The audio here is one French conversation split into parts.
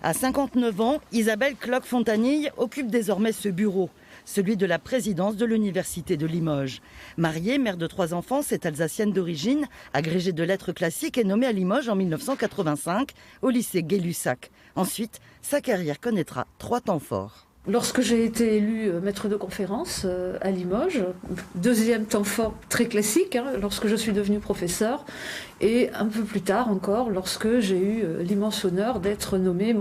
À 59 ans, Isabelle Cloque-Fontanille occupe désormais ce bureau, celui de la présidence de l'Université de Limoges. Mariée, mère de 3 enfants, cette Alsacienne d'origine, agrégée de lettres classiques, est nommée à Limoges en 1985 au lycée Gay-Lussac. Ensuite, sa carrière connaîtra 3 temps forts. Lorsque j'ai été élue maître de conférence à Limoges, deuxième temps fort très classique, lorsque je suis devenue professeure, et un peu plus tard encore, lorsque j'ai eu l'immense honneur d'être nommée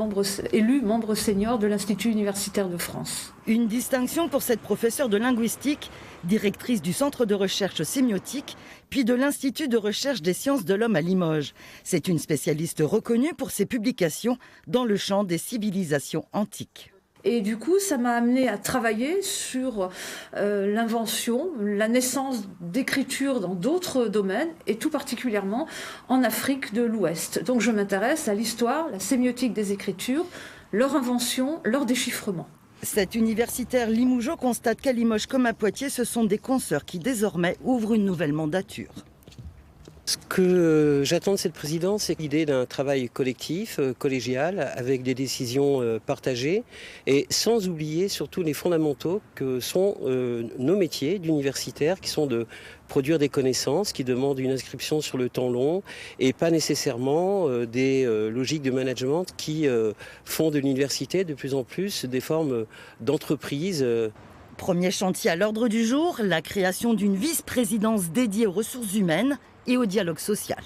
élue membre senior de l'Institut universitaire de France. Une distinction pour cette professeure de linguistique, directrice du Centre de recherche sémiotique, puis de l'Institut de recherche des sciences de l'homme à Limoges. C'est une spécialiste reconnue pour ses publications dans le champ des civilisations antiques. Et du coup, ça m'a amené à travailler sur l'invention, la naissance d'écriture dans d'autres domaines, et tout particulièrement en Afrique de l'Ouest. Donc je m'intéresse à l'histoire, la sémiotique des écritures, leur invention, leur déchiffrement. Cet universitaire limougeot constate qu'à Limoges comme à Poitiers, ce sont des consoeurs qui désormais ouvrent une nouvelle mandature. Ce que j'attends de cette présidence, c'est l'idée d'un travail collectif, collégial, avec des décisions partagées et sans oublier surtout les fondamentaux que sont nos métiers d'universitaires, qui sont de produire des connaissances, qui demandent une inscription sur le temps long et pas nécessairement des logiques de management qui font de l'université de plus en plus des formes d'entreprise. Premier chantier à l'ordre du jour, la création d'une vice-présidence dédiée aux ressources humaines et au dialogue social.